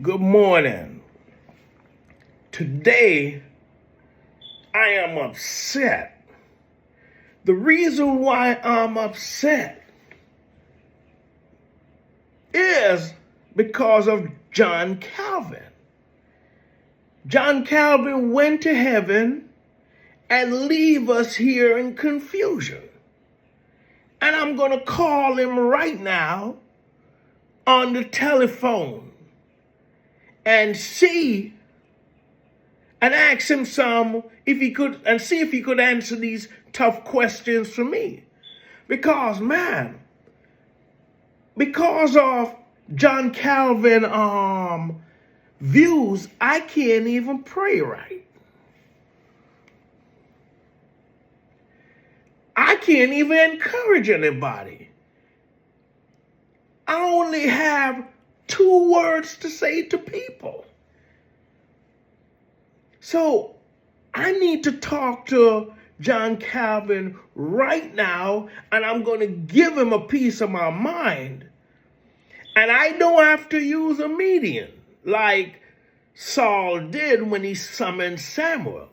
Good morning. Today, I am upset. The reason why I'm upset is because of John Calvin. John Calvin went to heaven and leave us here in confusion. And I'm going to call him right now on the telephone and see and ask him if he could answer these tough questions for me. Because of John Calvin views, I can't even pray right. I can't even encourage anybody. I only have 2 words to say to people. So I need to talk to John Calvin right now, and I'm going to give him a piece of my mind. And I don't have to use a medium like Saul did when he summoned Samuel.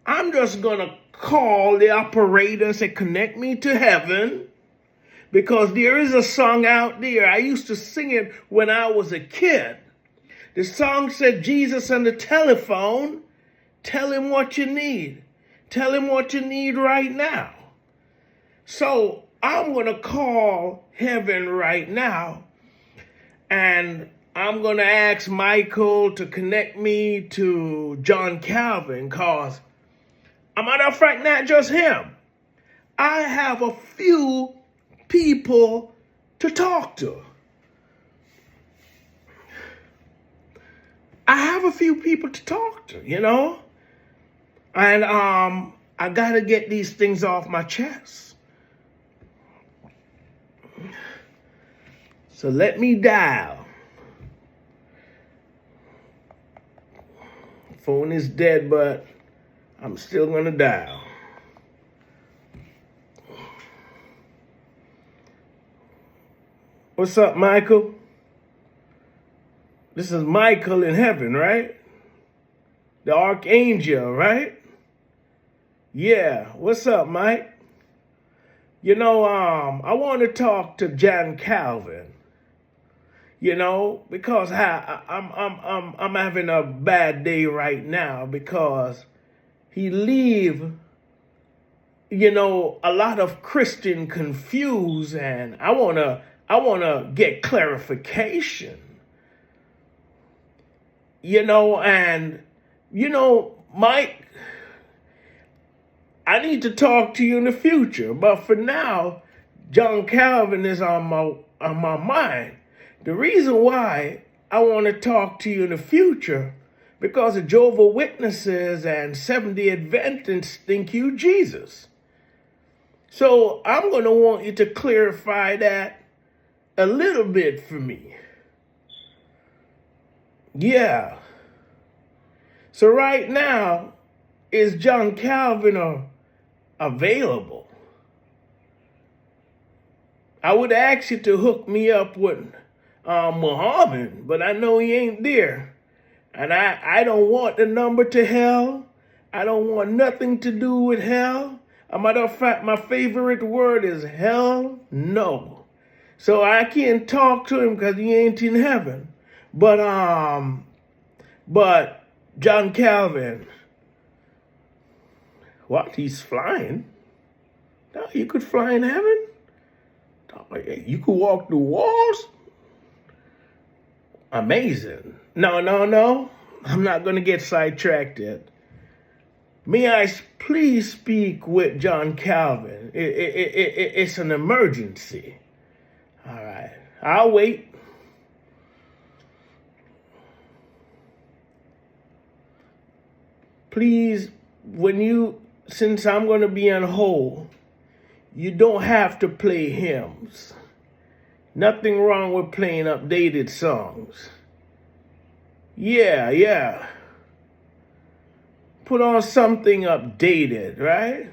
I'm just going to call the operators and connect me to heaven, because there is a song out there. I used to sing it when I was a kid. The song said, Jesus on the telephone, tell him what you need. Tell him what you need right now. So I'm going to call heaven right now, and I'm going to ask Michael to connect me to John Calvin, because, as a matter of fact, not just him. I have a few people to talk to. I have a few people to talk to, And I got to get these things off my chest. So let me dial. Phone is dead, but I'm still going to dial. What's up, Michael? This is Michael in heaven, right? The archangel, right? Yeah. What's up, Mike? I want to talk to John Calvin. Because I'm having a bad day right now, because he leave a lot of Christian confused, and I wanna get clarification. Mike, I need to talk to you in the future, but for now, John Calvin is on my mind. The reason why I want to talk to you in the future, because the Jehovah's Witnesses and Seventh-day Adventists think you Jesus. So I'm going to want you to clarify that a little bit for me. Yeah. So right now, is John Calvin available? I would ask you to hook me up with Muhammad, but I know he ain't there. And I don't want the number to hell. I don't want nothing to do with hell. As a matter of fact, my favorite word is hell no. So I can't talk to him because he ain't in heaven. But John Calvin, what? He's flying? No, you could fly in heaven? You could walk through walls? Amazing. No. I'm not going to get sidetracked yet. May I please speak with John Calvin? It's an emergency. All right. I'll wait. Please, since I'm going to be on hold, you don't have to play hymns. Nothing wrong with playing updated songs. Yeah. Put on something updated, right?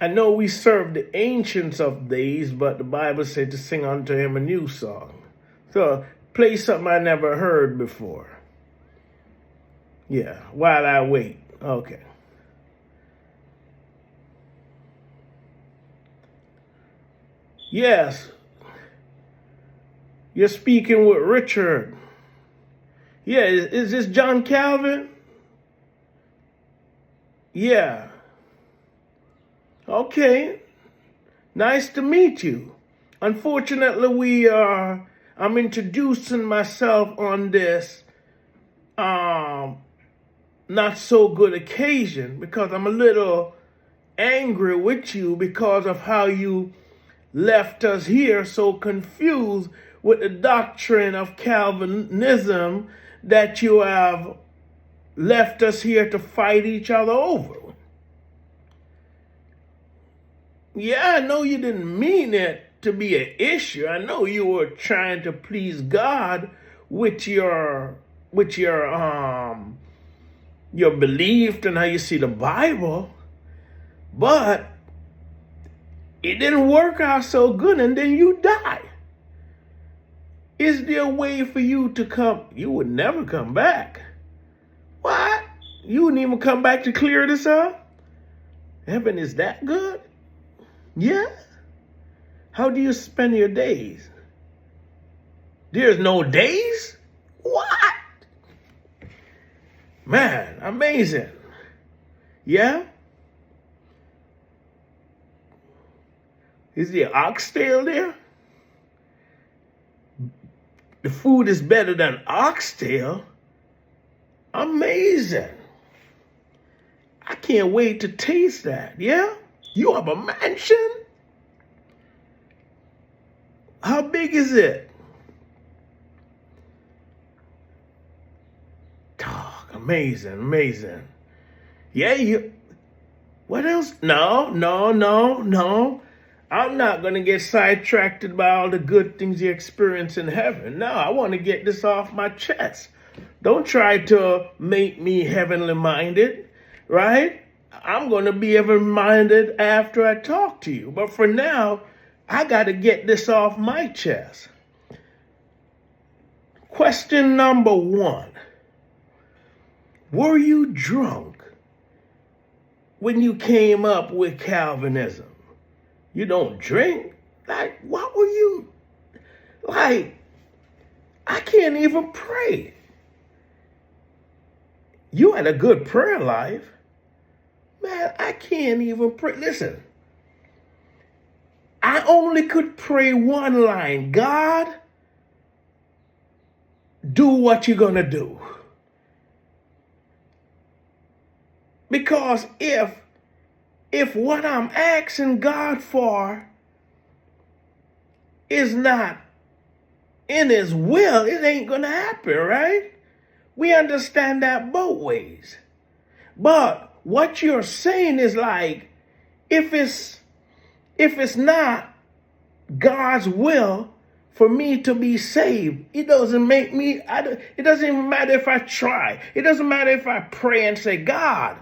I know we serve the ancients of days, but the Bible said to sing unto him a new song. So play something I never heard before. Yeah, while I wait. Okay. Yes, you're speaking with Richard. Yeah, is this John Calvin? Yeah. Okay. Nice to meet you. Unfortunately, I'm introducing myself on this not so good occasion because I'm a little angry with you because of how you left us here so confused with the doctrine of Calvinism that you have left us here to fight each other over. Yeah, I know you didn't mean it to be an issue. I know you were trying to please God with your belief and how you see the Bible, but it didn't work out so good, and then you die. Is there a way for you to come? You would never come back. What? You wouldn't even come back to clear this up? Heaven is that good? Yeah? How do you spend your days? There's no days? What? Man, amazing. Yeah? Is there oxtail there? The food is better than oxtail. Amazing. I can't wait to taste that. Yeah? You have a mansion? How big is it? Oh, amazing. Yeah, what else? No. I'm not going to get sidetracked by all the good things you experience in heaven. No, I want to get this off my chest. Don't try to make me heavenly minded, right? I'm going to be heavenly minded after I talk to you. But for now, I got to get this off my chest. Question number 1. Were you drunk when you came up with Calvinism? You don't drink? Like, what were you? Like, I can't even pray. You had a good prayer life. Man, I can't even pray. Listen, I only could pray one line. God, do what you're going to do. Because if what I'm asking God for is not in his will, it ain't going to happen, right? We understand that both ways. But what you're saying is like, if it's not God's will for me to be saved, it doesn't make me, it doesn't even matter if I try. It doesn't matter if I pray and say, God,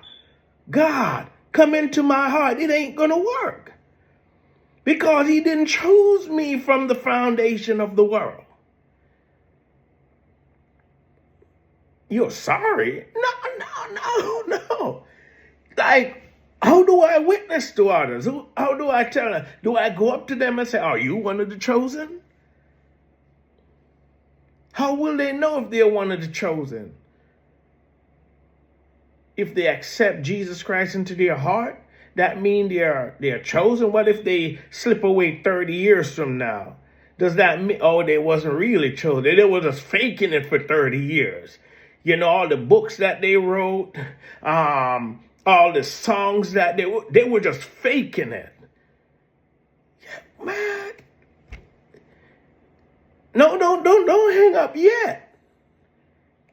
come into my heart. It ain't going to work. Because he didn't choose me from the foundation of the world. You're sorry? No. Like, how do I witness to others? How do I tell them? Do I go up to them and say, are you one of the chosen? How will they know if they're one of the chosen? If they accept Jesus Christ into their heart, that means they're chosen. What if they slip away 30 years from now? Does that mean, they wasn't really chosen? They were just faking it for 30 years. You know, all the books that they wrote, all the songs that they were just faking it. Yeah, man. No, don't hang up yet.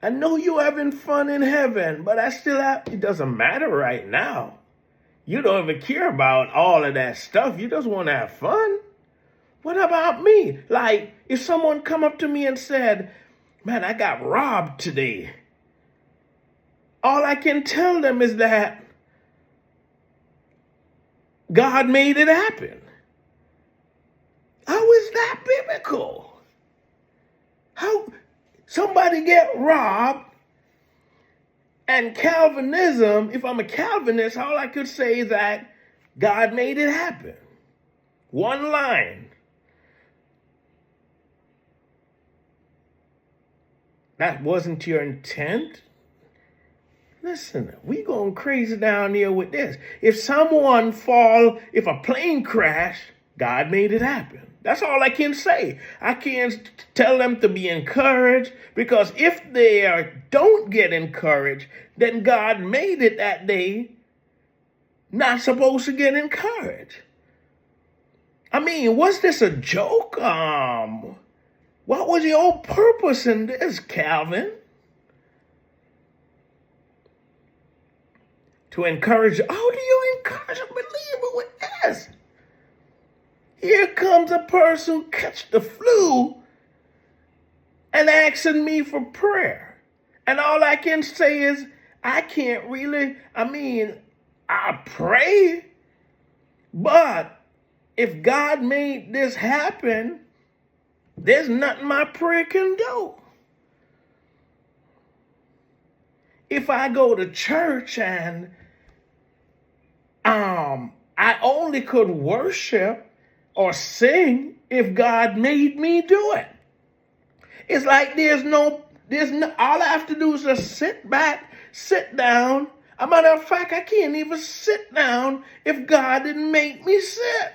I know you're having fun in heaven, but it doesn't matter right now. You don't even care about all of that stuff. You just want to have fun. What about me? Like, if someone come up to me and said, man, I got robbed today. All I can tell them is that God made it happen. How is that biblical? How somebody get robbed, and Calvinism, if I'm a Calvinist, all I could say is that God made it happen. One line. That wasn't your intent. Listen, we going crazy down here with this. If a plane crash, God made it happen. That's all I can say. I can't tell them to be encouraged, because if they don't get encouraged, then God made it that they not supposed to get encouraged. I mean, was this a joke? What was your purpose in this, Calvin? To encourage, how do you encourage a believer with this? Here comes a person catch the flu and asking me for prayer. And all I can say is, I pray, but if God made this happen, there's nothing my prayer can do. If I go to church and I only could worship or sing if God made me do it. It's like there's no, all I have to do is just sit back, sit down. As a matter of fact, I can't even sit down if God didn't make me sit.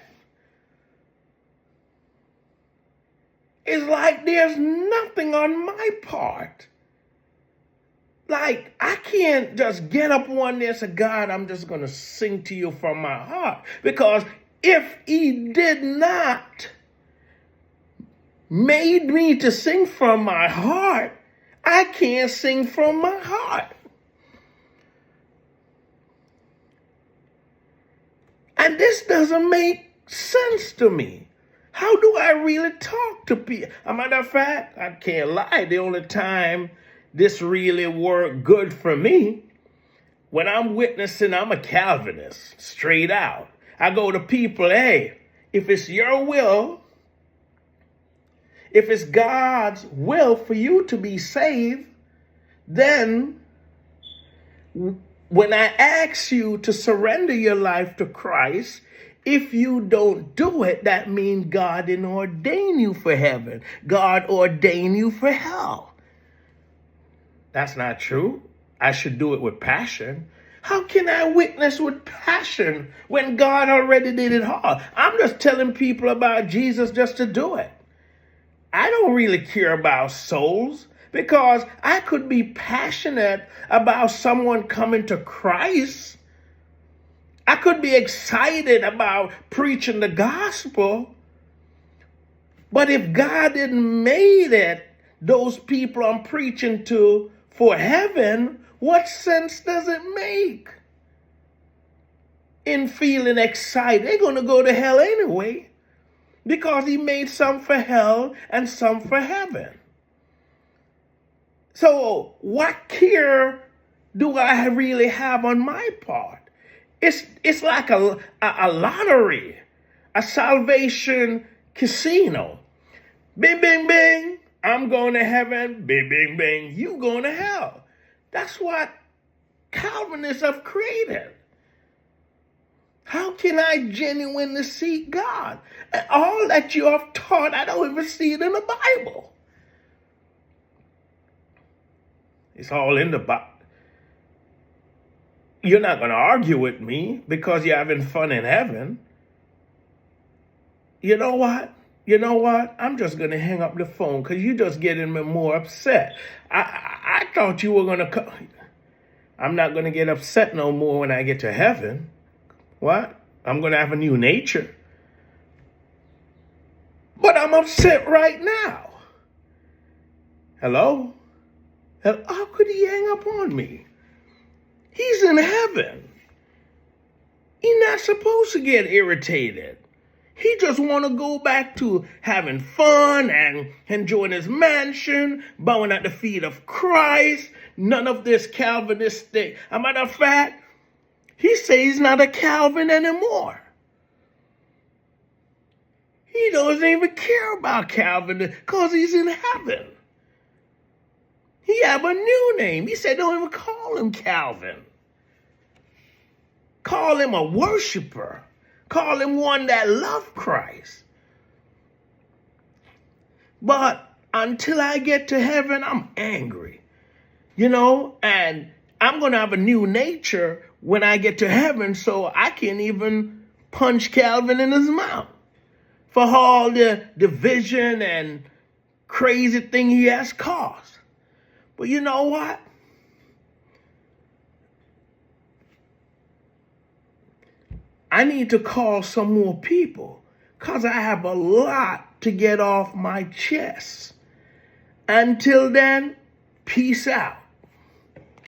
It's like there's nothing on my part. Like, I can't just get up one day and say, God, I'm just going to sing to you from my heart. Because if he did not made me to sing from my heart, I can't sing from my heart. And this doesn't make sense to me. How do I really talk to people? As a matter of fact, I can't lie. The only time this really worked good for me, when I'm witnessing, I'm a Calvinist, straight out. I go to people, hey, if it's your will, if it's God's will for you to be saved, then when I ask you to surrender your life to Christ, if you don't do it, that means God didn't ordain you for heaven. God ordained you for hell. That's not true. I should do it with passion. How can I witness with passion when God already did it all? I'm just telling people about Jesus just to do it. I don't really care about souls, because I could be passionate about someone coming to Christ. I could be excited about preaching the gospel. But if God didn't made it, those people I'm preaching to for heaven, what sense does it make in feeling excited? They're going to go to hell anyway, because he made some for hell and some for heaven. So what care do I really have on my part? It's like a lottery, a salvation casino. Bing, bing, bing. I'm going to heaven. Bing, bing, bing. You going to hell. That's what Calvinists have created. How can I genuinely seek God? And all that you have taught, I don't even see it in the Bible. It's all in the Bible. You're not going to argue with me because you're having fun in heaven. You know what? I'm just going to hang up the phone because you're just getting me more upset. I thought you were going to come. I'm not going to get upset no more when I get to heaven. What? I'm going to have a new nature. But I'm upset right now. Hello? How could he hang up on me? He's in heaven. He's not supposed to get irritated. He just want to go back to having fun and enjoying his mansion, bowing at the feet of Christ. None of this Calvinist thing. As a matter of fact, he says he's not a Calvin anymore. He doesn't even care about Calvin because he's in heaven. He have a new name. He said, don't even call him Calvin. Call him a worshiper. Call him one that loved Christ. But until I get to heaven, I'm angry. And I'm going to have a new nature when I get to heaven, so I can't even punch Calvin in his mouth for all the division and crazy thing he has caused. But you know what? I need to call some more people because I have a lot to get off my chest. Until then, peace out.